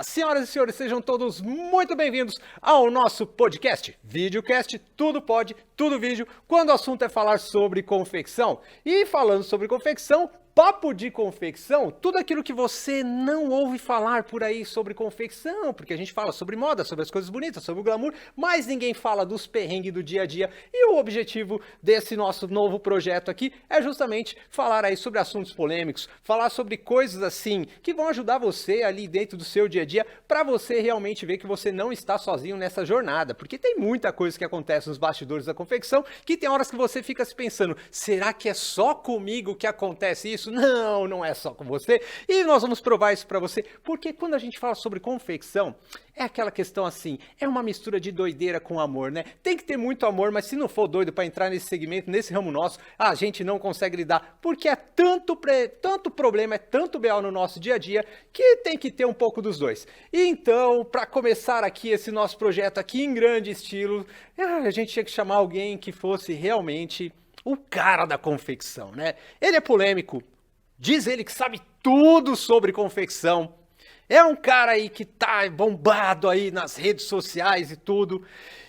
Senhoras e senhores, sejam todos muito bem-vindos ao nosso podcast, Videocast, tudo pode, tudo vídeo, quando o assunto é falar sobre confecção. E falando sobre confecção, papo de confecção, tudo aquilo que você não ouve falar por aí sobre confecção, porque a gente fala sobre moda, sobre as coisas bonitas, sobre o glamour, mas ninguém fala dos perrengues do dia a dia. E o objetivo desse nosso novo projeto aqui é justamente falar aí sobre assuntos polêmicos, falar sobre coisas assim que vão ajudar você ali dentro do seu dia a dia, para você realmente ver que você não está sozinho nessa jornada, porque tem muita coisa que acontece nos bastidores da confecção, que tem horas que você fica se pensando, será que é só comigo que acontece isso? Não, não é só com você. E nós vamos provar isso para você, porque quando a gente fala sobre confecção, é aquela questão assim, é uma mistura de doideira com amor, né? Tem que ter muito amor, mas se não for doido para entrar nesse segmento, nesse ramo nosso, a gente não consegue lidar, porque é tanto problema, é tanto BO no nosso dia a dia, que tem que ter um pouco dos dois. E então, para começar aqui esse nosso projeto aqui em grande estilo, a gente tinha que chamar alguém que fosse realmente o cara da confecção, né? Ele é polêmico, diz ele que sabe tudo sobre confecção, é um cara aí que tá bombado aí nas redes sociais e tudo,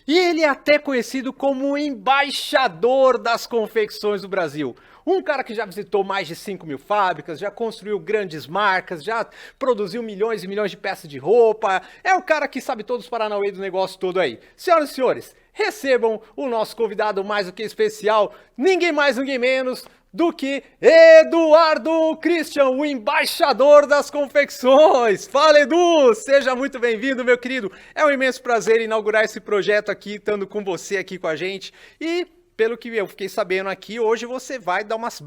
e ele é até conhecido como o embaixador das confecções do Brasil. Um cara que já visitou mais de 5.000 fábricas, já construiu grandes marcas, já produziu milhões e milhões de peças de roupa. É o cara que sabe todos os paranauê do negócio todo aí. Senhoras e senhores, recebam o nosso convidado mais do que especial, ninguém mais, ninguém menos do que Eduardo Christian, o embaixador das confecções. Fala, Edu! Seja muito bem-vindo, meu querido. É um imenso prazer inaugurar esse projeto aqui, estando com você aqui com a gente. E pelo que eu fiquei sabendo aqui, hoje você vai dar umas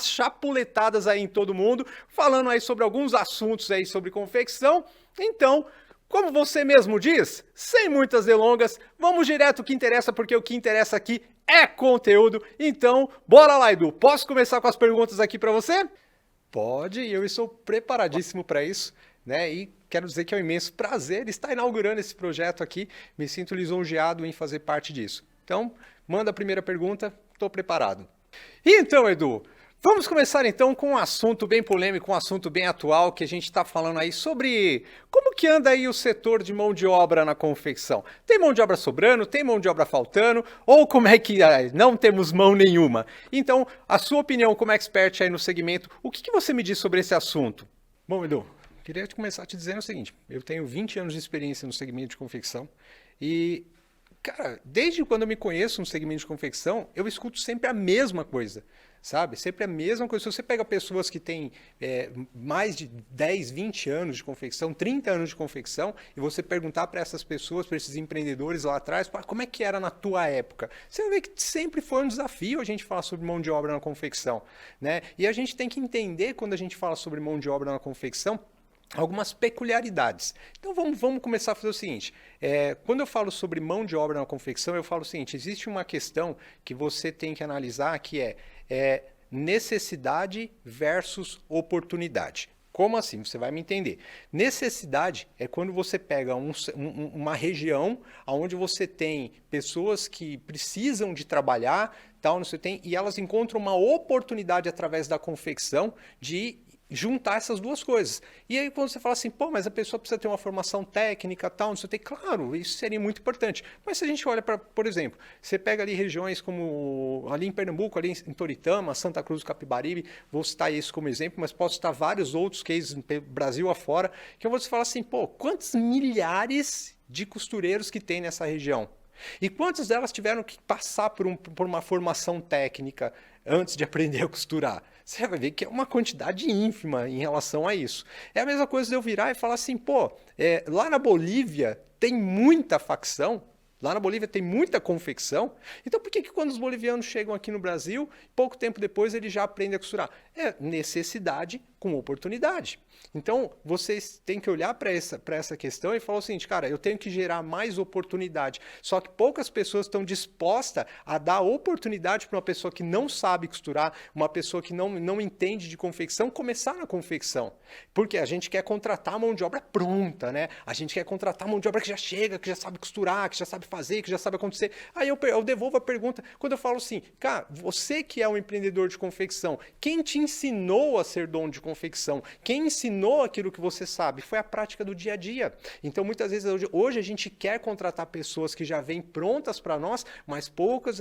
chapuletadas aí em todo mundo, falando aí sobre alguns assuntos aí sobre confecção. Então, como você mesmo diz, sem muitas delongas, vamos direto ao que interessa, porque o que interessa aqui é conteúdo. Então, bora lá, Edu. Posso começar com as perguntas aqui para você? Pode, eu estou preparadíssimo para isso, né? E quero dizer que é um imenso prazer estar inaugurando esse projeto aqui. Me sinto lisonjeado em fazer parte disso. Então, manda a primeira pergunta, estou preparado. E então, Edu, vamos começar então com um assunto bem polêmico, um assunto bem atual, que a gente está falando aí sobre como que anda aí o setor de mão de obra na confecção. Tem mão de obra sobrando, tem mão de obra faltando, ou como é que não temos mão nenhuma? Então, a sua opinião como expert aí no segmento, o que você me diz sobre esse assunto? Bom, Edu, queria começar te dizendo o seguinte, eu tenho 20 anos de experiência no segmento de confecção e, cara, desde quando eu me conheço no segmento de confecção, eu escuto sempre a mesma coisa, sabe? Sempre a mesma coisa. Se você pega pessoas que têm mais de 10, 20 anos de confecção, 30 anos de confecção, e você perguntar para essas pessoas, para esses empreendedores lá atrás, como é que era na tua época? Você vai ver que sempre foi um desafio a gente falar sobre mão de obra na confecção, né? E a gente tem que entender, quando a gente fala sobre mão de obra na confecção, algumas peculiaridades. Então vamos começar a fazer o seguinte, quando eu falo sobre mão de obra na confecção, eu falo o seguinte, existe uma questão que você tem que analisar que é necessidade versus oportunidade. Como assim? Você vai me entender. Necessidade é quando você pega uma região onde você tem pessoas que precisam de trabalhar, tal, não sei, e elas encontram uma oportunidade através da confecção de juntar essas duas coisas. E aí quando você fala assim, pô, mas a pessoa precisa ter uma formação técnica, tal, não sei o que, claro, isso seria muito importante. Mas se a gente olha para, por exemplo, você pega ali regiões como ali em Pernambuco, ali em Toritama, Santa Cruz do Capibaribe, vou citar isso como exemplo, mas posso citar vários outros cases Brasil afora, que eu vou te falar assim, pô, quantos milhares de costureiros que tem nessa região? E quantas delas tiveram que passar por uma formação técnica antes de aprender a costurar? Você vai ver que é uma quantidade ínfima em relação a isso. É a mesma coisa de eu virar e falar assim, pô, lá na Bolívia tem muita facção, lá na Bolívia tem muita confecção, então por que quando os bolivianos chegam aqui no Brasil, pouco tempo depois eles já aprendem a costurar? É necessidade com oportunidade. Então, vocês têm que olhar para essa questão e falar o seguinte, cara, eu tenho que gerar mais oportunidade. Só que poucas pessoas estão dispostas a dar oportunidade para uma pessoa que não sabe costurar, uma pessoa que não entende de confecção, começar na confecção. Porque a gente quer contratar mão de obra pronta, né? A gente quer contratar mão de obra que já chega, que já sabe costurar, que já sabe fazer, que já sabe acontecer. Aí eu devolvo a pergunta, quando eu falo assim, cara, você que é um empreendedor de confecção, quem te ensinou a ser dono de confecção? Quem ensinou aquilo que você sabe? Foi a prática do dia a dia. Então, muitas vezes, hoje a gente quer contratar pessoas que já vêm prontas para nós, mas poucas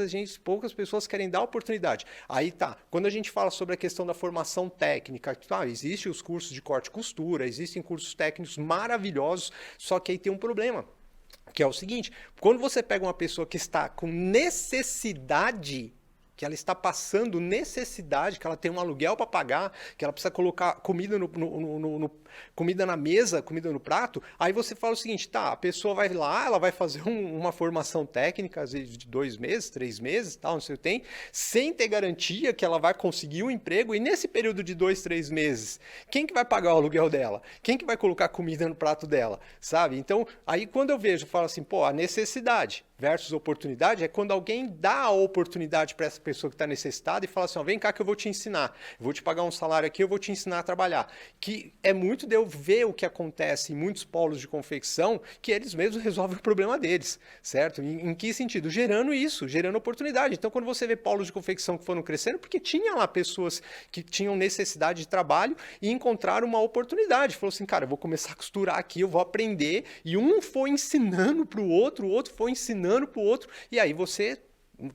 pessoas querem dar oportunidade. Aí tá, quando a gente fala sobre a questão da formação técnica, existem os cursos de corte e costura, existem cursos técnicos maravilhosos, só que aí tem um problema. Que é o seguinte, quando você pega uma pessoa que está com necessidade, que ela está passando necessidade, que ela tem um aluguel para pagar, que ela precisa colocar comida, comida na mesa, comida no prato, aí você fala o seguinte, tá, a pessoa vai lá, ela vai fazer uma formação técnica, às vezes de 2 meses, 3 meses, tal, não sei o que tem, sem ter garantia que ela vai conseguir um emprego, e nesse período de 2, 3 meses, quem que vai pagar o aluguel dela? Quem que vai colocar comida no prato dela? Sabe? Então, aí quando eu vejo, eu falo assim, pô, a necessidade versus oportunidade é quando alguém dá a oportunidade para essa pessoa que está necessitada e fala assim, ó, vem cá que eu vou te ensinar, eu vou te pagar um salário aqui, eu vou te ensinar a trabalhar. Que é muito de eu ver o que acontece em muitos polos de confecção, que eles mesmos resolvem o problema deles, certo? Em que sentido? Gerando isso, gerando oportunidade. Então, quando você vê polos de confecção que foram crescendo, porque tinha lá pessoas que tinham necessidade de trabalho e encontraram uma oportunidade. Falou assim, cara, eu vou começar a costurar aqui, eu vou aprender, e um foi ensinando para o outro foi ensinando para o outro, e aí você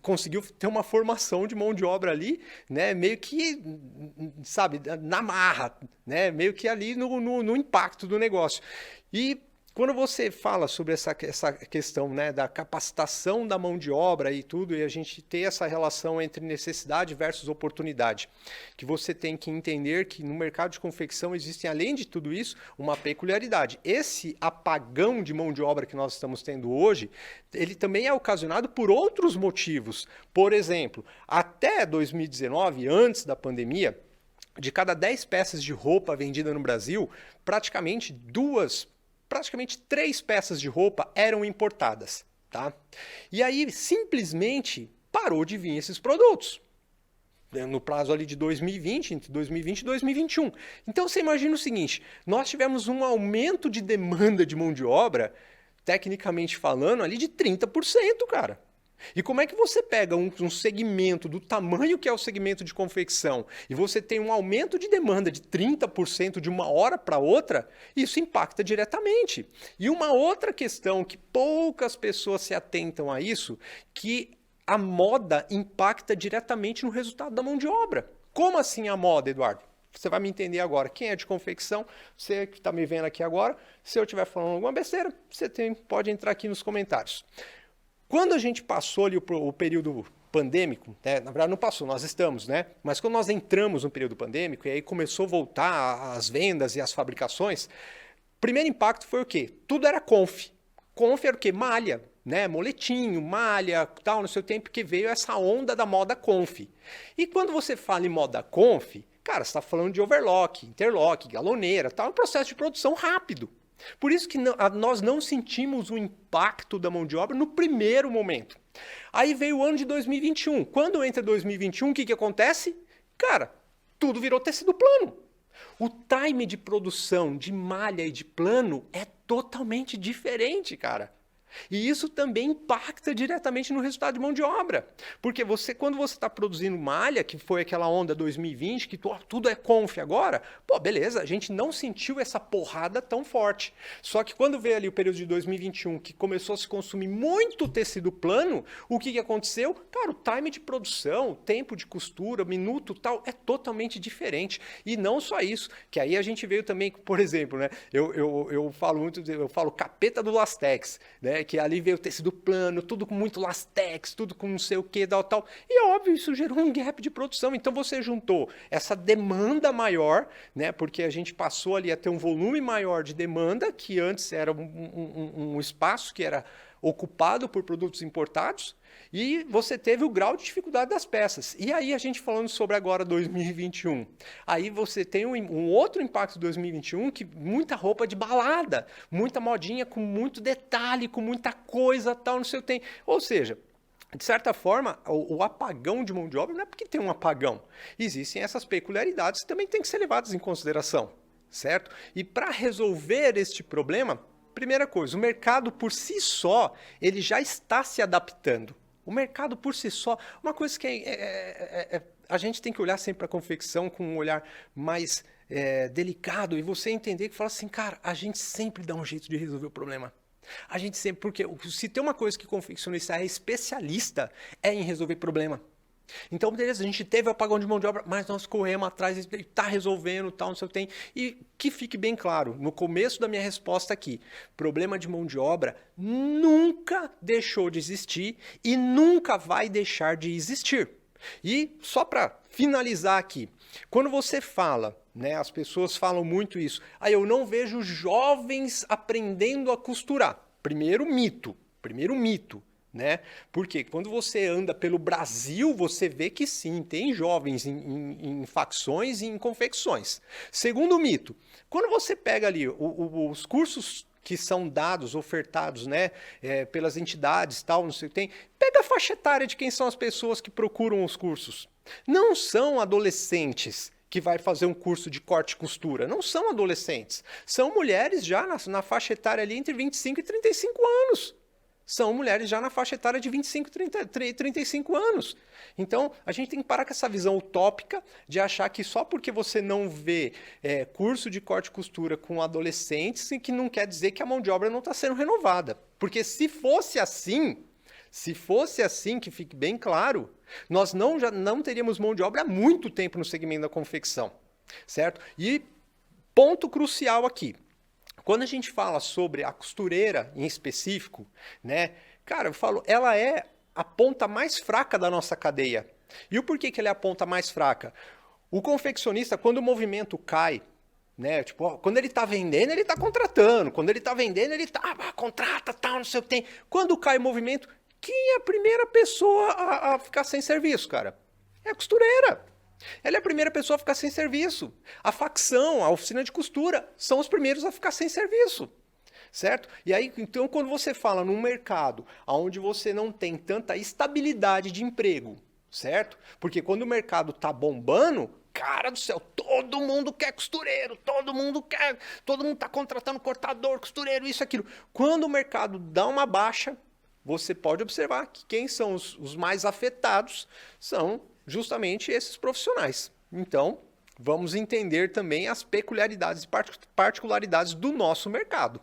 conseguiu ter uma formação de mão de obra ali, né, meio que, sabe, na marra, né, meio que ali no impacto do negócio. E quando você fala sobre essa questão, né, da capacitação da mão de obra e tudo, e a gente ter essa relação entre necessidade versus oportunidade, que você tem que entender que no mercado de confecção existem, além de tudo isso, uma peculiaridade. Esse apagão de mão de obra que nós estamos tendo hoje, ele também é ocasionado por outros motivos. Por exemplo, até 2019, antes da pandemia, de cada 10 peças de roupa vendida no Brasil, praticamente 3 peças de roupa eram importadas, tá? E aí, simplesmente, parou de vir esses produtos. No prazo ali de 2020, entre 2020 e 2021. Então, você imagina o seguinte, nós tivemos um aumento de demanda de mão de obra, tecnicamente falando, ali de 30%, cara. E como é que você pega um segmento do tamanho que é o segmento de confecção e você tem um aumento de demanda de 30% de uma hora para outra, isso impacta diretamente. E uma outra questão que poucas pessoas se atentam a isso, que a moda impacta diretamente no resultado da mão de obra. Como assim a moda, Eduardo? Você vai me entender agora. Quem é de confecção, você que está me vendo aqui agora, se eu estiver falando alguma besteira, você pode entrar aqui nos comentários. Quando a gente passou ali o período pandêmico, né, na verdade não passou, nós estamos, né? Mas quando nós entramos no período pandêmico e aí começou a voltar as vendas e as fabricações, o primeiro impacto foi o quê? Tudo era conf. Conf era o quê? Malha, né? Moletinho, malha, tal, no seu tempo que veio essa onda da moda conf. E quando você fala em moda conf, cara, você está falando de overlock, interlock, galoneira, tal, é um processo de produção rápido. Por isso que nós não sentimos o impacto da mão de obra no primeiro momento. Aí veio o ano de 2021. Quando entra 2021, o que acontece? Cara, tudo virou tecido plano. O time de produção de malha e de plano é totalmente diferente, cara. E isso também impacta diretamente no resultado de mão de obra. Porque quando você está produzindo malha, que foi aquela onda 2020, que tudo é conf agora, pô, beleza, a gente não sentiu essa porrada tão forte. Só que quando veio ali o período de 2021, que começou a se consumir muito tecido plano, o que aconteceu? Cara, o time de produção, o tempo de costura, minuto tal, é totalmente diferente. E não só isso, que aí a gente veio também, por exemplo, né? Eu falo capeta do Lastex, né? Que ali veio o tecido plano, tudo com muito lastex, tudo com não sei o que, tal. E óbvio, isso gerou um gap de produção. Então você juntou essa demanda maior, né? Porque a gente passou ali a ter um volume maior de demanda, que antes era um espaço que era ocupado por produtos importados, e você teve o grau de dificuldade das peças. E aí a gente falando sobre agora 2021, aí você tem um outro impacto de 2021, que muita roupa de balada, muita modinha com muito detalhe, com muita coisa, tal, não sei o que tem. Ou seja, de certa forma, o apagão de mão de obra não é porque tem um apagão. Existem essas peculiaridades que também têm que ser levadas em consideração, certo? E para resolver este problema, primeira coisa, o mercado por si só, ele já está se adaptando. O mercado por si só, uma coisa que a gente tem que olhar sempre para a confecção com um olhar mais delicado e você entender que fala assim, cara, a gente sempre dá um jeito de resolver o problema. A gente sempre, porque se tem uma coisa que confeccionista é especialista, é em resolver problema. Então, beleza, a gente teve o apagão de mão de obra, mas nós corremos atrás, ele está resolvendo, tal, não sei o que tem. E que fique bem claro, no começo da minha resposta aqui, problema de mão de obra nunca deixou de existir e nunca vai deixar de existir. E só para finalizar aqui, quando você fala, né, as pessoas falam muito isso, eu não vejo jovens aprendendo a costurar. Primeiro mito. Né? Porque quando você anda pelo Brasil, você vê que sim, tem jovens em facções e em confecções. Segundo mito, quando você pega ali os cursos que são dados, ofertados, né, pelas entidades, tal, não sei o que tem, pega a faixa etária de quem são as pessoas que procuram os cursos. Não são adolescentes que vai fazer um curso de corte e costura. Não são adolescentes. São mulheres já na faixa etária ali entre 25 e 35 anos. São mulheres já na faixa etária de 25, 35 anos. Então, a gente tem que parar com essa visão utópica de achar que só porque você não vê curso de corte e costura com adolescentes, que não quer dizer que a mão de obra não está sendo renovada. Porque se fosse assim, que fique bem claro, nós já não teríamos mão de obra há muito tempo no segmento da confecção, certo? E ponto crucial aqui. Quando a gente fala sobre a costureira em específico, né, cara, eu falo, ela é a ponta mais fraca da nossa cadeia. E o porquê que ela é a ponta mais fraca? O confeccionista, quando o movimento cai, né, tipo, quando ele está vendendo, ele está contratando. Quando ele está vendendo, ele contrata, tal, não sei o que tem. Quando cai o movimento, quem é a primeira pessoa a ficar sem serviço, cara? É a costureira. Ela é a primeira pessoa a ficar sem serviço. A facção, a oficina de costura, são os primeiros a ficar sem serviço. Certo? E aí, então, quando você fala num mercado onde você não tem tanta estabilidade de emprego, certo? Porque quando o mercado tá bombando, cara do céu, todo mundo quer costureiro, todo mundo tá contratando cortador, costureiro, isso, aquilo. Quando o mercado dá uma baixa, você pode observar que quem são os mais afetados são justamente esses profissionais. Então, vamos entender também as peculiaridades e particularidades do nosso mercado.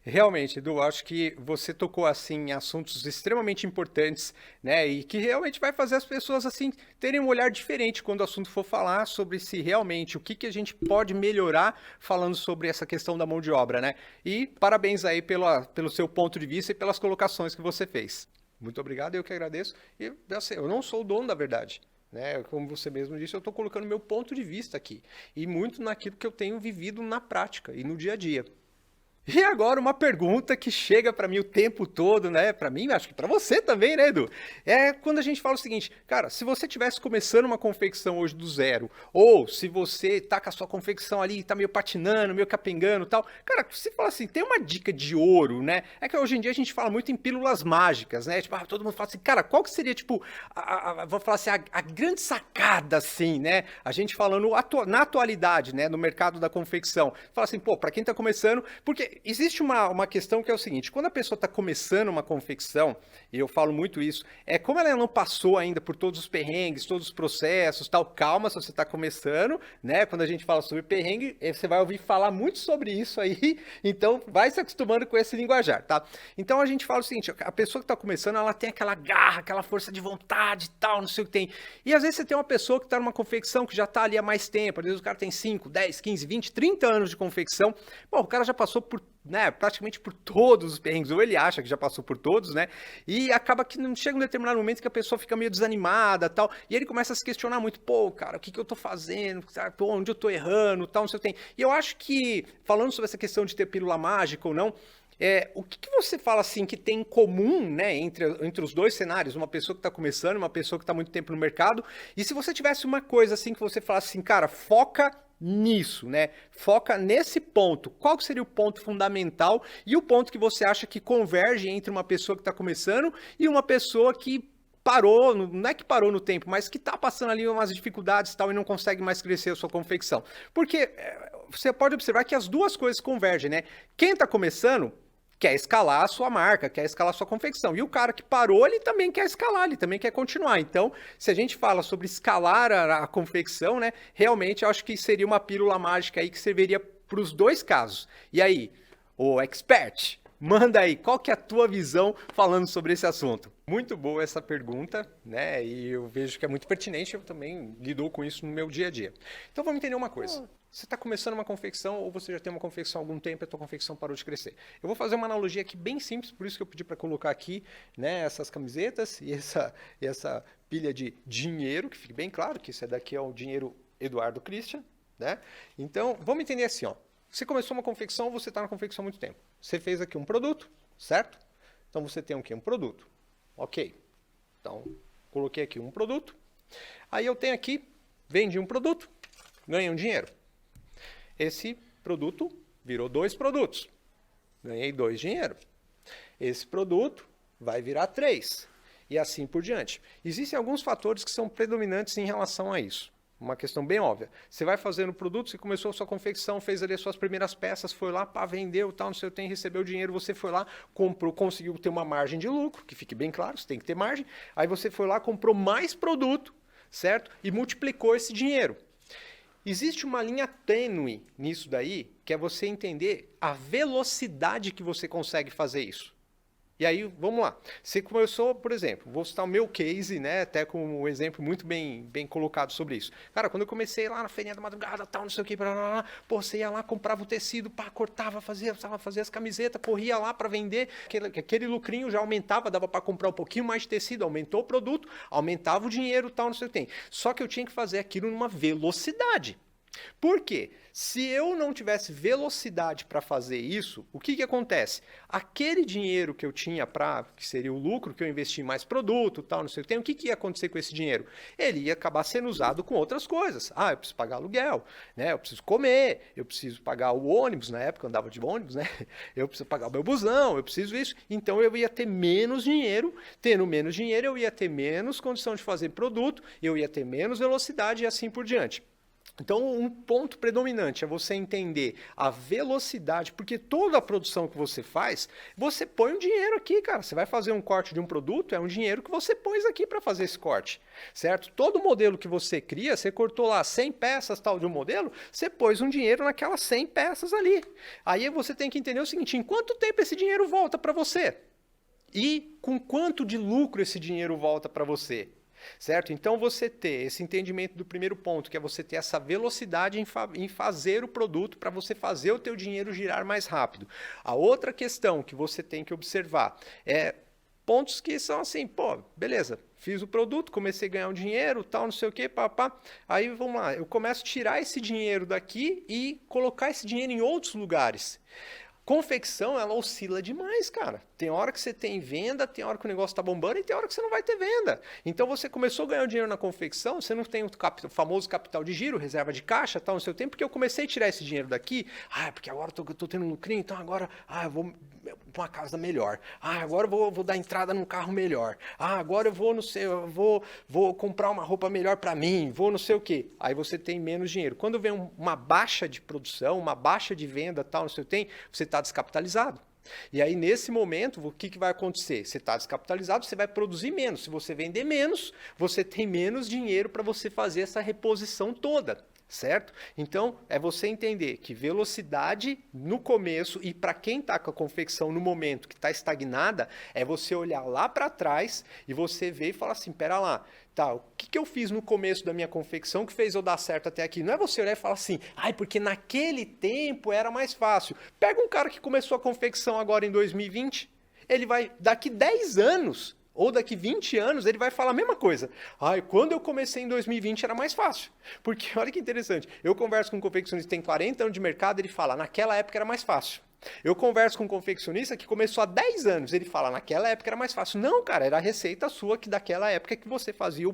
Realmente, Edu, acho que você tocou assim em assuntos extremamente importantes, né, e que realmente vai fazer as pessoas assim terem um olhar diferente quando o assunto for falar sobre se realmente o que a gente pode melhorar falando sobre essa questão da mão de obra, né? E parabéns aí pelo seu ponto de vista e pelas colocações que você fez. Muito obrigado, eu que agradeço. E assim, eu não sou o dono da verdade, né? Como você mesmo disse, eu estou colocando meu ponto de vista aqui e muito naquilo que eu tenho vivido na prática e no dia a dia. E agora uma pergunta que chega para mim o tempo todo, né? Para mim, acho que para você também, né, Edu? É quando a gente fala o seguinte, cara, se você estivesse começando uma confecção hoje do zero, ou se você tá com a sua confecção ali, tá meio patinando, meio capengando e tal, cara, você fala assim, tem uma dica de ouro, né? É que hoje em dia a gente fala muito em pílulas mágicas, né? Tipo, todo mundo fala assim, cara, qual que seria, tipo, vou falar assim, a grande sacada, assim, né? A gente falando na atualidade, né, no mercado da confecção. Fala assim, pô, para quem tá começando, porque existe uma questão que é o seguinte, quando a pessoa está começando uma confecção, e eu falo muito isso, como ela não passou ainda por todos os perrengues, todos os processos, tal, calma se você está começando, né? Quando a gente fala sobre perrengue, você vai ouvir falar muito sobre isso aí, então vai se acostumando com esse linguajar, tá? Então a gente fala o seguinte, a pessoa que está começando, ela tem aquela garra, aquela força de vontade e tal, não sei o que tem. E às vezes você tem uma pessoa que está numa confecção que já está ali há mais tempo, às vezes o cara tem 5, 10, 15, 20, 30 anos de confecção, bom, o cara já passou por, né, praticamente por todos os perrengues, ou ele acha que já passou por todos, né, e acaba que não chega um determinado momento que a pessoa fica meio desanimada, tal, e ele começa a se questionar muito, pô, cara, o que eu tô fazendo, pô, onde eu tô errando, tal, não sei o que tem. E eu acho que, falando sobre essa questão de ter pílula mágica ou não, o que você fala assim que tem em comum, né, entre os dois cenários, uma pessoa que está começando, uma pessoa que está muito tempo no mercado, e se você tivesse uma coisa assim que você falasse assim, cara, foca nisso, né? Foca nesse ponto. Qual que seria o ponto fundamental e o ponto que você acha que converge entre uma pessoa que está começando e uma pessoa que parou, não é que parou no tempo, mas que está passando ali umas dificuldades e tal e não consegue mais crescer a sua confecção? Porque você pode observar que as duas coisas convergem, né? Quem está começando quer escalar a sua marca, quer escalar a sua confecção. E o cara que parou, ele também quer escalar, ele também quer continuar. Então, se a gente fala sobre escalar a confecção, né, realmente eu acho que seria uma pílula mágica aí que serviria para os dois casos. E aí, o expert, manda aí, qual que é a tua visão falando sobre esse assunto? Muito boa essa pergunta, né? E eu vejo que é muito pertinente, eu também lido com isso no meu dia a dia. Então vamos entender uma coisa. Você está começando uma confecção ou você já tem uma confecção há algum tempo e a tua confecção parou de crescer. Eu vou fazer uma analogia aqui bem simples, por isso que eu pedi para colocar aqui, né, essas camisetas e essa pilha de dinheiro, que fique bem claro que isso daqui é o dinheiro Eduardo Christian, né? Então vamos entender assim, ó. Você começou uma confecção, você está na confecção há muito tempo. Você fez aqui um produto, certo? Então você tem o quê? Um produto. Ok. Então, coloquei aqui um produto. Aí eu tenho aqui, vendi um produto, ganhei um dinheiro. Esse produto virou 2 produtos. Ganhei 2 dinheiro. Esse produto vai virar 3. E assim por diante. Existem alguns fatores que são predominantes em relação a isso. Uma questão bem óbvia. Você vai fazendo o produto, você começou a sua confecção, fez ali as suas primeiras peças, foi lá, pá, vendeu, tal, não sei o que, recebeu o dinheiro, você foi lá, comprou, conseguiu ter uma margem de lucro, que fique bem claro, você tem que ter margem. Aí você foi lá, comprou mais produto, certo? E multiplicou esse dinheiro. Existe uma linha tênue nisso daí, que é você entender a velocidade que você consegue fazer isso. E aí, vamos lá. Você começou, por exemplo, vou citar o meu case, né, até com um exemplo muito bem colocado sobre isso. Cara, quando eu comecei lá na feirinha da madrugada, tal, não sei o que, pô, você ia lá, comprava o tecido, pá, cortava, fazia as camisetas, corria lá para vender, aquele lucrinho já aumentava, dava para comprar um pouquinho mais de tecido, aumentou o produto, aumentava o dinheiro, tal, não sei o que tem. Só que eu tinha que fazer aquilo numa velocidade. Por quê? Se eu não tivesse velocidade para fazer isso, o que acontece? Aquele dinheiro que eu tinha que seria o lucro, que eu investi em mais produto, tal, não sei o que ia acontecer com esse dinheiro? Ele ia acabar sendo usado com outras coisas. Ah, eu preciso pagar aluguel, né? Eu preciso comer, eu preciso pagar o ônibus, na época eu andava de ônibus, né? Eu preciso pagar o meu busão, eu preciso isso. Então eu ia ter menos dinheiro, tendo menos dinheiro eu ia ter menos condição de fazer produto, eu ia ter menos velocidade e assim por diante. Então, um ponto predominante é você entender a velocidade, porque toda a produção que você faz, você põe um dinheiro aqui, cara. Você vai fazer um corte de um produto, é um dinheiro que você pôs aqui para fazer esse corte, certo? Todo modelo que você cria, você cortou lá 100 peças tal de um modelo, você pôs um dinheiro naquelas 100 peças ali. Aí você tem que entender o seguinte, em quanto tempo esse dinheiro volta para você? E com quanto de lucro esse dinheiro volta para você? Certo? Então você ter esse entendimento do primeiro ponto, que é você ter essa velocidade em fazer o produto para você fazer o teu dinheiro girar mais rápido. A outra questão que você tem que observar é pontos que são assim, pô, beleza, fiz o produto, comecei a ganhar um dinheiro, tal, não sei o que, papá. Aí vamos lá, eu começo a tirar esse dinheiro daqui e colocar esse dinheiro em outros lugares. Confecção, ela oscila demais, cara. Tem hora que você tem venda, tem hora que o negócio tá bombando e tem hora que você não vai ter venda. Então você começou a ganhar dinheiro na confecção, você não tem o famoso capital de giro, reserva de caixa, tal, no seu tempo, porque eu comecei a tirar esse dinheiro daqui, porque agora eu tô tendo um lucrinho, então agora eu vou pra uma casa melhor. Agora eu vou dar entrada num carro melhor. Agora eu vou, não sei, eu vou comprar uma roupa melhor para mim, vou não sei o quê. Aí você tem menos dinheiro. Quando vem uma baixa de produção, uma baixa de venda, tal, não sei o que tem, você está descapitalizado. E aí, nesse momento, o que vai acontecer? Você está descapitalizado, você vai produzir menos. Se você vender menos, você tem menos dinheiro para você fazer essa reposição toda. Certo? Então, é você entender que velocidade no começo e para quem está com a confecção no momento que está estagnada, é você olhar lá para trás e você ver e falar assim, pera lá, tá, o que eu fiz no começo da minha confecção que fez eu dar certo até aqui? Não é você olhar e falar assim, porque naquele tempo era mais fácil. Pega um cara que começou a confecção agora em 2020, ele vai, daqui 10 anos... ou daqui 20 anos, ele vai falar a mesma coisa. Quando eu comecei em 2020 era mais fácil. Porque olha que interessante, eu converso com um confeccionista que tem 40 anos de mercado, ele fala, naquela época era mais fácil. Eu converso com um confeccionista que começou há 10 anos, ele fala, naquela época era mais fácil. Não, cara, era a receita sua que daquela época que você fazia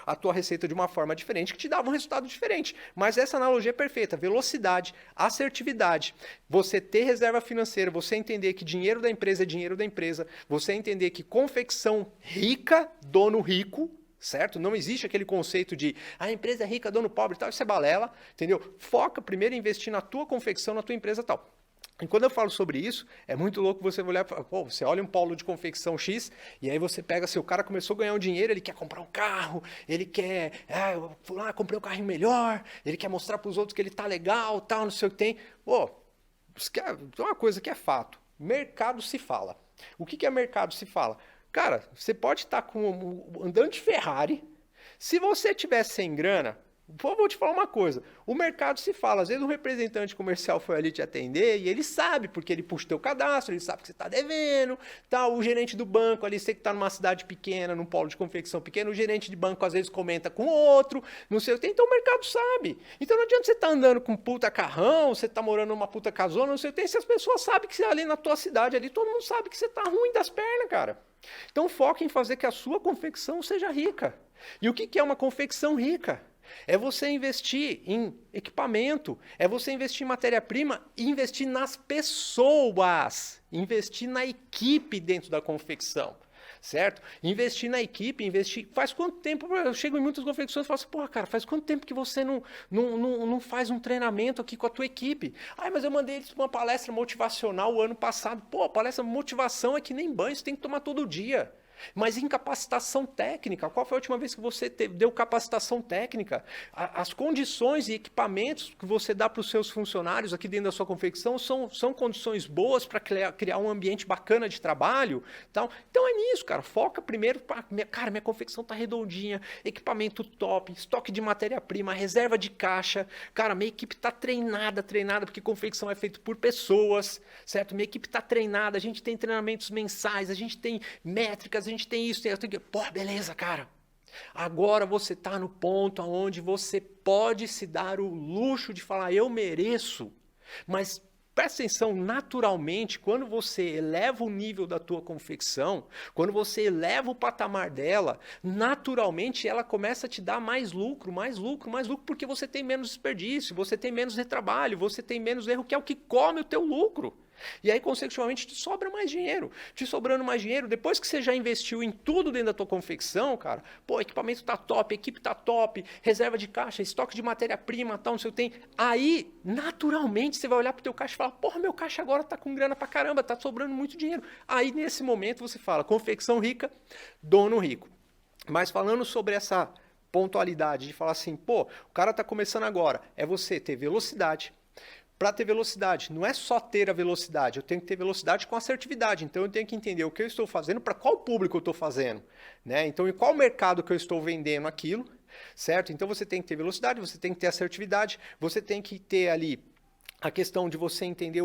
a tua receita de uma forma diferente, que te dava um resultado diferente. Mas essa analogia é perfeita, velocidade, assertividade, você ter reserva financeira, você entender que dinheiro da empresa é dinheiro da empresa, você entender que confecção rica, dono rico, certo? Não existe aquele conceito de a empresa é rica, dono pobre e tal, isso é balela, entendeu? Foca primeiro em investir na tua confecção, na tua empresa e tal. E quando eu falo sobre isso, é muito louco você olhar, pô, você olha um polo de confecção X, e aí você pega, assim, o cara começou a ganhar um dinheiro, ele quer comprar um carro, ele quer, eu fui lá, comprei um carrinho melhor, ele quer mostrar para os outros que ele tá legal, tal, não sei o que tem. Pô, é uma coisa que é fato, mercado se fala. O que é mercado se fala? Cara, você pode estar andando de Ferrari, se você tiver sem grana, vou te falar uma coisa, o mercado se fala, às vezes um representante comercial foi ali te atender e ele sabe, porque ele puxa o teu cadastro, ele sabe que você está devendo, tal, o gerente do banco ali, você que está numa cidade pequena, num polo de confecção pequeno, o gerente de banco às vezes comenta com outro, não sei o que, então o mercado sabe. Então não adianta você estar andando com um puta carrão, você está morando numa puta casona, não sei o que, se as pessoas sabem que você ali na tua cidade, ali todo mundo sabe que você está ruim das pernas, cara. Então foca em fazer que a sua confecção seja rica. E o que é uma confecção rica? É você investir em equipamento, é você investir em matéria-prima e investir nas pessoas, investir na equipe dentro da confecção, certo? Investir na equipe, investir... Faz quanto tempo... Eu chego em muitas confecções e falo assim, porra, cara, faz quanto tempo que você não faz um treinamento aqui com a tua equipe? Ah, mas eu mandei eles para uma palestra motivacional o ano passado. Pô, palestra motivação é que nem banho, você tem que tomar todo dia. Mas em capacitação técnica, qual foi a última vez que você deu capacitação técnica? As condições e equipamentos que você dá para os seus funcionários aqui dentro da sua confecção são condições boas para criar um ambiente bacana de trabalho? Tal. Então é nisso, cara. Foca primeiro, cara, minha confecção tá redondinha, equipamento top, estoque de matéria-prima, reserva de caixa. Cara, minha equipe tá treinada, porque confecção é feita por pessoas, certo? Minha equipe tá treinada, a gente tem treinamentos mensais, a gente tem métricas, a gente tem isso, tem aquilo. Pô, beleza, cara. Agora você está no ponto onde você pode se dar o luxo de falar, eu mereço. Mas presta atenção, naturalmente, quando você eleva o nível da tua confecção, quando você eleva o patamar dela, naturalmente ela começa a te dar mais lucro, porque você tem menos desperdício, você tem menos retrabalho, você tem menos erro, que é o que come o teu lucro. E aí, consequentemente, te sobra mais dinheiro. Te sobrando mais dinheiro, depois que você já investiu em tudo dentro da tua confecção, cara, pô, equipamento tá top, equipe tá top, reserva de caixa, estoque de matéria-prima, tal, não sei o que tem. Aí, naturalmente, você vai olhar pro teu caixa e falar, porra, meu caixa agora tá com grana pra caramba, tá sobrando muito dinheiro. Aí, nesse momento, você fala, confecção rica, dono rico. Mas falando sobre essa pontualidade de falar assim, pô, o cara tá começando agora, é você ter velocidade. Para ter velocidade, não é só ter a velocidade, eu tenho que ter velocidade com assertividade. Então eu tenho que entender o que eu estou fazendo, para qual público eu estou fazendo, né? Então em qual mercado que eu estou vendendo aquilo, certo? Então você tem que ter velocidade, você tem que ter assertividade, você tem que ter ali a questão de você entender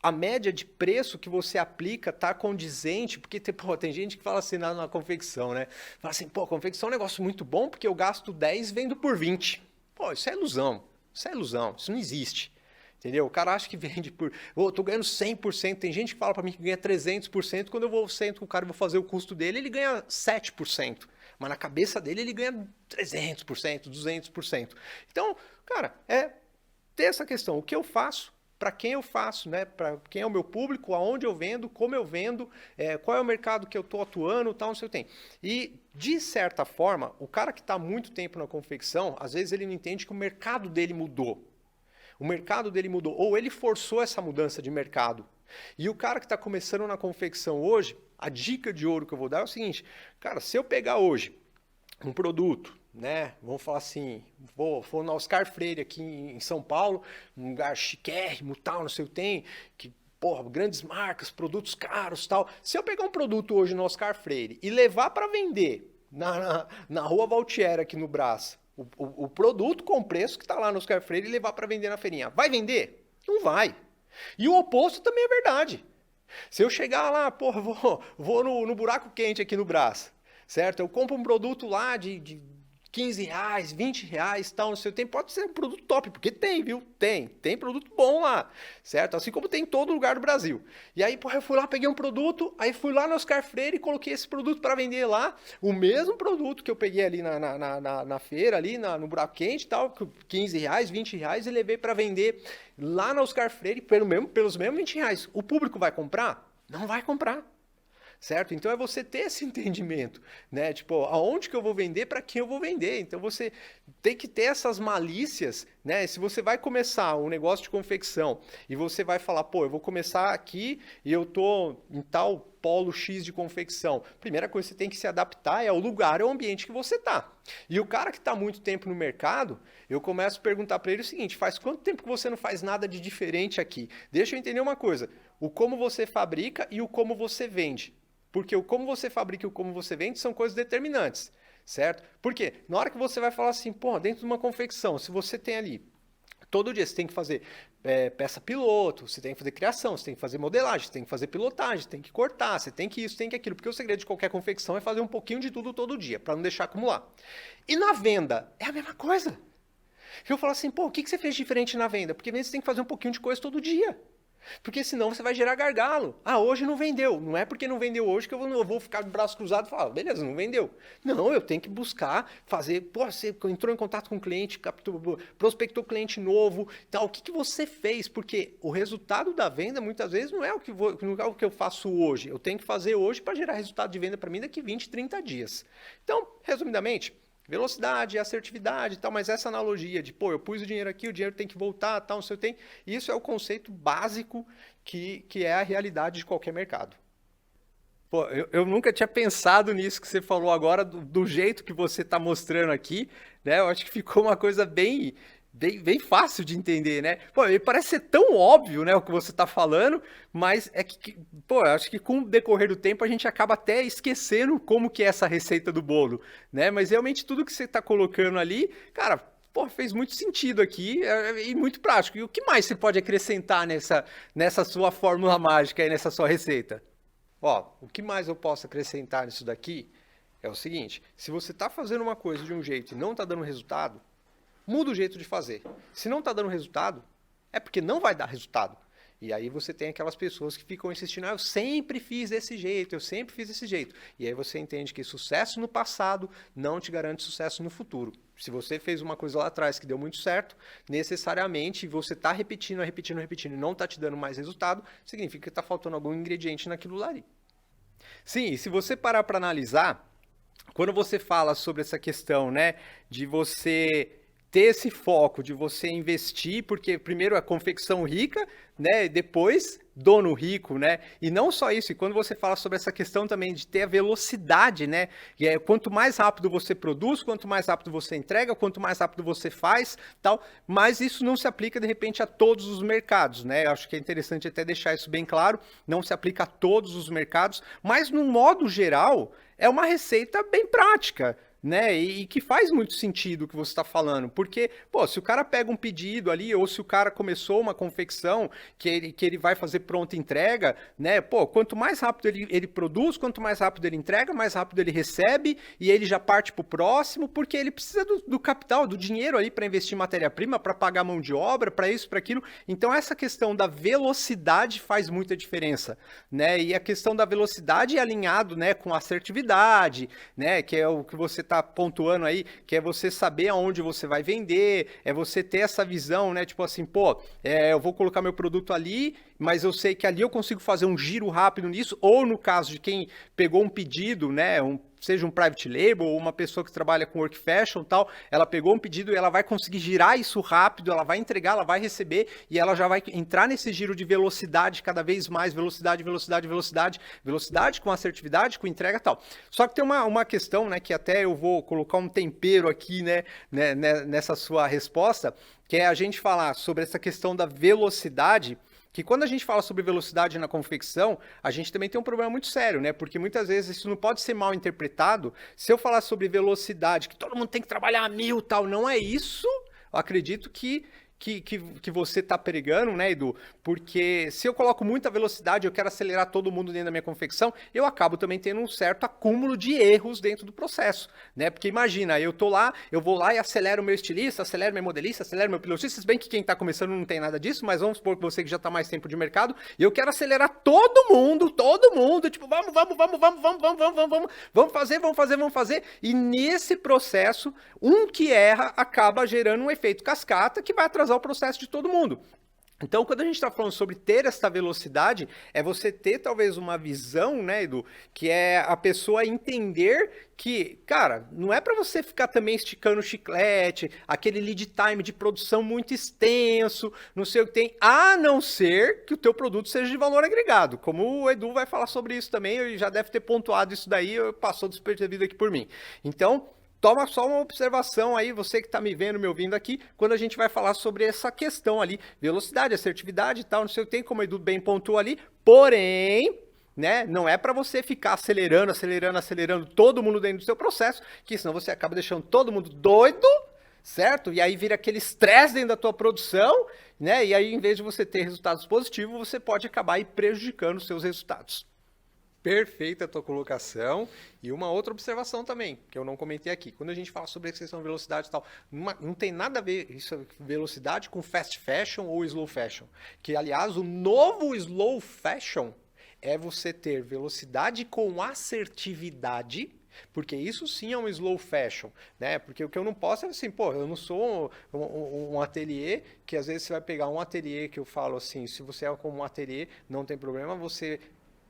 a média de preço que você aplica tá condizente, porque tem gente que fala assim na confecção, né? Fala assim, pô, confecção é um negócio muito bom porque eu gasto 10 vendo por 20. Pô, isso é ilusão. Isso é ilusão, isso não existe, entendeu? O cara acha que vende por... Eu tô ganhando 100%, tem gente que fala para mim que ganha 300%, quando eu sento com o cara e vou fazer o custo dele, ele ganha 7%, mas na cabeça dele ele ganha 300%, 200%. Então, cara, é ter essa questão, o que eu faço, para quem eu faço, né? Para quem é o meu público, aonde eu vendo, como eu vendo, qual é o mercado que eu estou atuando, tal, não sei o que tem. E, de certa forma, o cara que está há muito tempo na confecção, às vezes ele não entende que o mercado dele mudou. O mercado dele mudou, ou ele forçou essa mudança de mercado. E o cara que está começando na confecção hoje, a dica de ouro que eu vou dar é o seguinte, cara, se eu pegar hoje um produto, né? Vamos falar assim, vou na Oscar Freire aqui em São Paulo, um lugar chiquérrimo, tal, não sei o que tem, que, porra, grandes marcas, produtos caros, tal. Se eu pegar um produto hoje no Oscar Freire e levar para vender na Rua Valtiera aqui no Brás, o produto com preço que está lá no Oscar Freire e levar para vender na feirinha, vai vender? Não vai. E o oposto também é verdade. Se eu chegar lá, porra, vou no buraco quente aqui no Brás, certo? Eu compro um produto lá de 15 reais, 20 reais, tal, não sei o que tem, pode ser um produto top, porque tem, viu? Tem produto bom lá, certo? Assim como tem em todo lugar do Brasil. E aí, porra, eu fui lá, peguei um produto, aí fui lá no Oscar Freire e coloquei esse produto para vender lá, o mesmo produto que eu peguei ali na feira, ali no buraco quente e tal, 15 reais, 20 reais, e levei para vender lá no Oscar Freire pelos mesmos 20 reais. O público vai comprar? Não vai comprar. certo? Então é você ter esse entendimento, né? Tipo, aonde que eu vou vender, para quem eu vou vender. Então você tem que ter essas malícias, né? Se você vai começar um negócio de confecção e você vai falar, pô, eu vou começar aqui e eu tô em tal polo X de confecção. Primeira coisa que você tem que se adaptar é ao lugar, ao ambiente que você tá. E o cara que está muito tempo no mercado, eu começo a perguntar para ele o seguinte: faz quanto tempo que você não faz nada de diferente aqui? Deixa eu entender uma coisa: o como você fabrica e o como você vende. Porque o como você fabrica e o como você vende são coisas determinantes, certo? Porque na hora que você vai falar assim, pô, dentro de uma confecção, se você tem ali todo dia você tem que fazer peça piloto, você tem que fazer criação, você tem que fazer modelagem, você tem que fazer pilotagem, você tem que cortar, você tem que isso, tem que aquilo. Porque o segredo de qualquer confecção é fazer um pouquinho de tudo todo dia, para não deixar acumular. E na venda, é a mesma coisa. Eu falo assim, pô, o que você fez diferente na venda? Porque você tem que fazer um pouquinho de coisa todo dia. Porque senão você vai gerar gargalo. Ah, hoje não vendeu. Não é porque não vendeu hoje que eu vou ficar de braço cruzado e falar, beleza, não vendeu. Não, eu tenho que buscar fazer. Pô, você entrou em contato com o cliente, prospectou cliente novo. Então, o que você fez? Porque o resultado da venda, muitas vezes, não é o que eu faço hoje. Eu tenho que fazer hoje para gerar resultado de venda para mim daqui 20, 30 dias. Então, resumidamente, velocidade, assertividade e tal, mas essa analogia de, pô, eu pus o dinheiro aqui, o dinheiro tem que voltar, tal, não sei o que tem, isso é o conceito básico que é a realidade de qualquer mercado. Pô, eu nunca tinha pensado nisso que você falou agora, do jeito que você está mostrando aqui, né? Eu acho que ficou uma coisa bem fácil de entender, né? Pô, parece ser tão óbvio, né, o que você está falando, mas é que, pô, eu acho que com o decorrer do tempo a gente acaba até esquecendo como que é essa receita do bolo, né? Mas realmente tudo que você está colocando ali, cara, pô, fez muito sentido aqui e muito prático. E o que mais você pode acrescentar nessa sua fórmula mágica aí, nessa sua receita? Ó, o que mais eu posso acrescentar nisso daqui é o seguinte: se você está fazendo uma coisa de um jeito e não está dando resultado, muda o jeito de fazer. Se não está dando resultado, é porque não vai dar resultado. E aí você tem aquelas pessoas que ficam insistindo, eu sempre fiz desse jeito, eu sempre fiz desse jeito. E aí você entende que sucesso no passado não te garante sucesso no futuro. Se você fez uma coisa lá atrás que deu muito certo, necessariamente você está repetindo e não está te dando mais resultado, significa que está faltando algum ingrediente naquilo ali. Sim, e se você parar para analisar, quando você fala sobre essa questão, né, de você ter esse foco, de você investir, porque primeiro a confecção rica, né, e depois dono rico, né, e não só isso, e quando você fala sobre essa questão também de ter a velocidade, né, e quanto mais rápido você produz, quanto mais rápido você entrega, quanto mais rápido você faz, tal, mas isso não se aplica de repente a todos os mercados, né, eu acho que é interessante até deixar isso bem claro, não se aplica a todos os mercados, mas no modo geral, é uma receita bem prática, né? E que faz muito sentido o que você está falando, porque, pô, se o cara pega um pedido ali, ou se o cara começou uma confecção que ele vai fazer pronta entrega, né? Pô, quanto mais rápido ele produz, quanto mais rápido ele entrega, mais rápido ele recebe, e ele já parte para o próximo, porque ele precisa do capital, do dinheiro ali para investir em matéria-prima, para pagar mão de obra, para isso, para aquilo. Então, essa questão da velocidade faz muita diferença, né? E a questão da velocidade é alinhado, né, com assertividade, né? Que é o que você está pontuando aí, que é você saber aonde você vai vender, é você ter essa visão, né? Tipo assim, pô, eu vou colocar meu produto ali, mas eu sei que ali eu consigo fazer um giro rápido nisso, ou no caso de quem pegou um pedido, né? Seja um private label ou uma pessoa que trabalha com work fashion e tal, ela pegou um pedido e ela vai conseguir girar isso rápido, ela vai entregar, ela vai receber e ela já vai entrar nesse giro de velocidade cada vez mais, velocidade com assertividade, com entrega e tal. Só que tem uma questão, né, que até eu vou colocar um tempero aqui, né, nessa sua resposta, que é a gente falar sobre essa questão da velocidade, que quando a gente fala sobre velocidade na confecção, a gente também tem um problema muito sério, né? Porque muitas vezes isso não pode ser mal interpretado. Se eu falar sobre velocidade, que todo mundo tem que trabalhar a 1000 e tal, não é isso. Eu acredito que você está pregando, né, Edu? Porque se eu coloco muita velocidade, eu quero acelerar todo mundo dentro da minha confecção, eu acabo também tendo um certo acúmulo de erros dentro do processo, né? Porque imagina, eu vou lá e acelero o meu estilista, acelero meu modelista, acelero meu pilotista, se bem que quem está começando não tem nada disso, mas vamos supor que você que já está mais tempo de mercado, e eu quero acelerar todo mundo, tipo, vamos fazer, e nesse processo, um que erra acaba gerando um efeito cascata que vai atrasar o processo de todo mundo. Então, quando a gente está falando sobre ter essa velocidade, é você ter talvez uma visão, né, Edu, que é a pessoa entender que, cara, não é para você ficar também esticando o chiclete, aquele lead time de produção muito extenso, não sei o que tem, a não ser que o teu produto seja de valor agregado. Como o Edu vai falar sobre isso também, ele já deve ter pontuado isso daí, passou despercebido aqui por mim. Então, toma só uma observação aí, você que está me vendo, me ouvindo aqui, quando a gente vai falar sobre essa questão ali, velocidade, assertividade e tal, não sei o que tem, como o Edu bem pontuou ali, porém, né, não é para você ficar acelerando todo mundo dentro do seu processo, que senão você acaba deixando todo mundo doido, certo? E aí vira aquele estresse dentro da tua produção, né? E aí, em vez de você ter resultados positivos, você pode acabar aí prejudicando os seus resultados. Perfeita a tua colocação. E uma outra observação também, que eu não comentei aqui. Quando a gente fala sobre exceção de velocidade e tal, não tem nada a ver isso, velocidade com fast fashion ou slow fashion. Que, aliás, o novo slow fashion é você ter velocidade com assertividade, porque isso sim é um slow fashion, né? Porque o que eu não posso é assim, pô, eu não sou um ateliê, que às vezes você vai pegar um ateliê que eu falo assim, se você é como um ateliê, não tem problema, você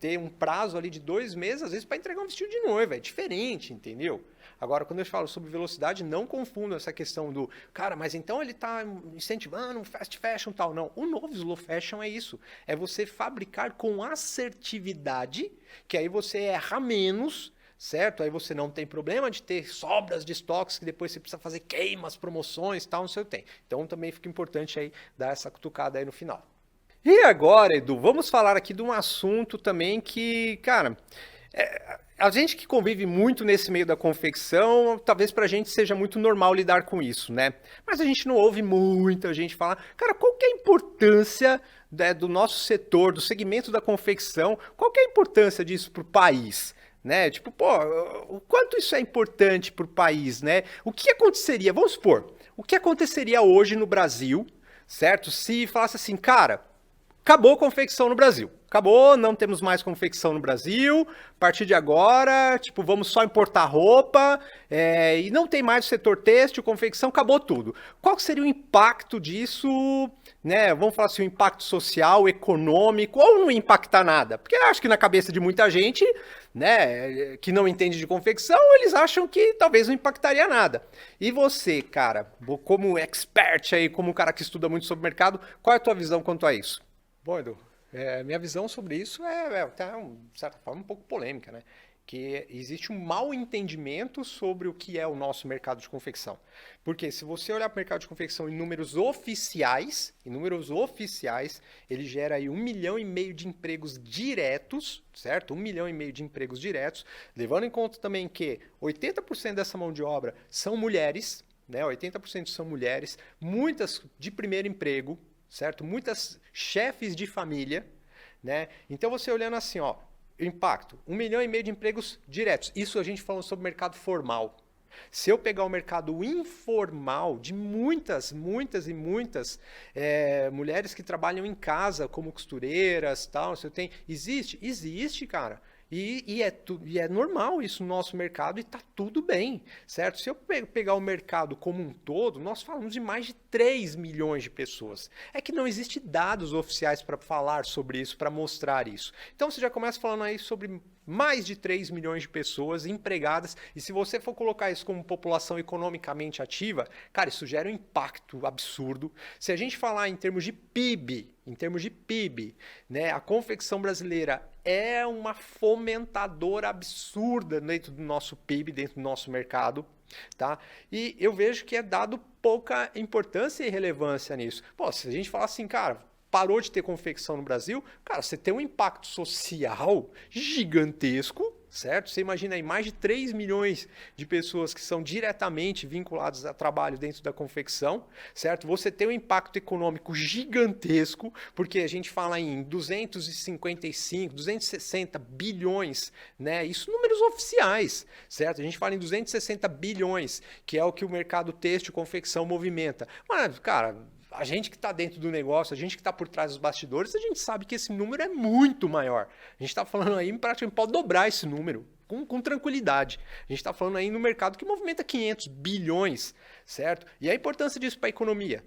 ter um prazo ali de 2 meses, às vezes, para entregar um vestido de noiva. É diferente, entendeu? Agora, quando eu falo sobre velocidade, não confundam essa questão do, cara, mas então ele está incentivando um fast fashion e tal. Não, o novo slow fashion é isso. É você fabricar com assertividade, que aí você erra menos, certo? Aí você não tem problema de ter sobras de estoques que depois você precisa fazer queimas, promoções e tal, não sei o que tem. Então, também fica importante aí dar essa cutucada aí no final. E agora, Edu, vamos falar aqui de um assunto também que, cara, a gente que convive muito nesse meio da confecção, talvez pra gente seja muito normal lidar com isso, né? Mas a gente não ouve muita gente falar, cara, qual que é a importância, né, do nosso setor, do segmento da confecção, qual que é a importância disso pro país? Né? Tipo, pô, o quanto isso é importante pro país, né? O que aconteceria, vamos supor, o que aconteceria hoje no Brasil, certo? Se falasse assim, cara, acabou a confecção no Brasil. Acabou, não temos mais confecção no Brasil. A partir de agora, tipo, vamos só importar roupa, e não tem mais o setor têxtil, confecção, acabou tudo. Qual seria o impacto disso, né? Vamos falar assim, o impacto social, econômico, ou não impactar nada? Porque eu acho que na cabeça de muita gente, né, que não entende de confecção, eles acham que talvez não impactaria nada. E você, cara, como expert aí, como um cara que estuda muito sobre o mercado, qual é a tua visão quanto a isso? Bom, Edu, minha visão sobre isso é até, de certa forma, um pouco polêmica, né? Que existe um mau entendimento sobre o que é o nosso mercado de confecção. Porque se você olhar para o mercado de confecção em números oficiais, ele gera aí 1,5 milhão de empregos diretos, certo? 1,5 milhão de empregos diretos, levando em conta também que 80% dessa mão de obra são mulheres, né? 80% são mulheres, muitas de primeiro emprego, certo? Muitas chefes de família, né? Então você olhando assim, ó, impacto, 1,5 milhão de empregos diretos. Isso a gente falando sobre mercado formal. Se eu pegar o mercado informal de muitas mulheres que trabalham em casa como costureiras, tal, você tem, existe, cara. E é normal isso no nosso mercado e está tudo bem, certo? Se eu pegar o mercado como um todo, nós falamos de mais de 3 milhões de pessoas. É que não existe dados oficiais para falar sobre isso, para mostrar isso. Então você já começa falando aí sobre mais de 3 milhões de pessoas empregadas, e se você for colocar isso como população economicamente ativa, cara, isso gera um impacto absurdo. Se a gente falar em termos de PIB, né, a confecção brasileira é uma fomentadora absurda dentro do nosso PIB, dentro do nosso mercado, tá? E eu vejo que é dado pouca importância e relevância nisso. Pô, se a gente falar assim, cara, parou de ter confecção no Brasil, cara, você tem um impacto social gigantesco, certo? Você imagina aí mais de 3 milhões de pessoas que são diretamente vinculadas a trabalho dentro da confecção, certo? Você tem um impacto econômico gigantesco, porque a gente fala em 255, 260 bilhões, né? Isso números oficiais, certo? A gente fala em 260 bilhões, que é o que o mercado têxtil e confecção movimenta. Mas, cara, a gente que está dentro do negócio, a gente que está por trás dos bastidores, a gente sabe que esse número é muito maior. A gente está falando aí, praticamente pode dobrar esse número com tranquilidade. A gente está falando aí no mercado que movimenta 500 bilhões, certo? E a importância disso para a economia.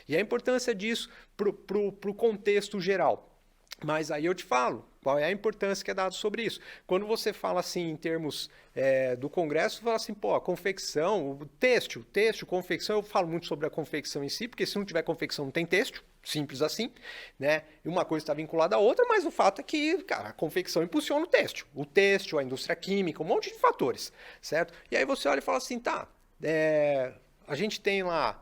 E a importância disso para o contexto geral. Mas aí eu te falo, qual é a importância que é dada sobre isso. Quando você fala assim em termos do Congresso, você fala assim, pô, a confecção, o têxtil, confecção, eu falo muito sobre a confecção em si, porque se não tiver confecção não tem têxtil, simples assim, né? E uma coisa está vinculada à outra, mas o fato é que, cara, a confecção impulsiona o têxtil, a indústria química, um monte de fatores, certo? E aí você olha e fala assim, tá, a gente tem lá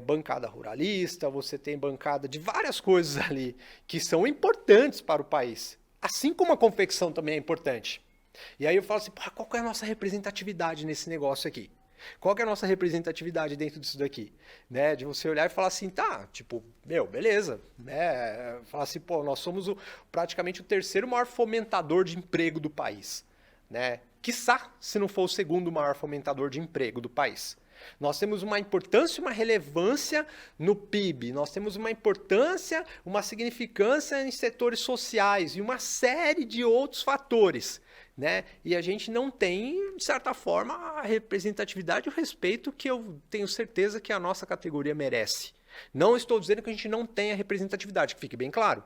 bancada ruralista, você tem bancada de várias coisas ali que são importantes para o país. Assim como a confecção também é importante. E aí eu falo assim, qual que é a nossa representatividade nesse negócio aqui? Qual que é a nossa representatividade dentro disso daqui? Né? De você olhar e falar assim, tá, tipo, beleza. Né? Falar assim, nós somos praticamente o terceiro maior fomentador de emprego do país. Né? Quiçá se não for o segundo maior fomentador de emprego do país. Nós temos uma importância e uma relevância no PIB, nós temos uma importância, uma significância em setores sociais e uma série de outros fatores, né? E a gente não tem, de certa forma, a representatividade e o respeito que eu tenho certeza que a nossa categoria merece. Não estou dizendo que a gente não tenha representatividade, que fique bem claro.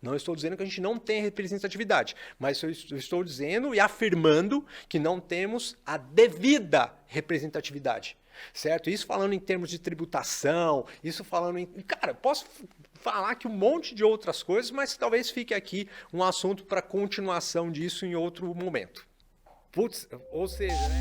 Não estou dizendo que a gente não tem representatividade, mas eu estou dizendo e afirmando que não temos a devida representatividade. Certo? Isso falando em termos de tributação, isso falando em... Cara, posso falar aqui um monte de outras coisas, mas talvez fique aqui um assunto para continuação disso em outro momento. Putz, ou seja, né?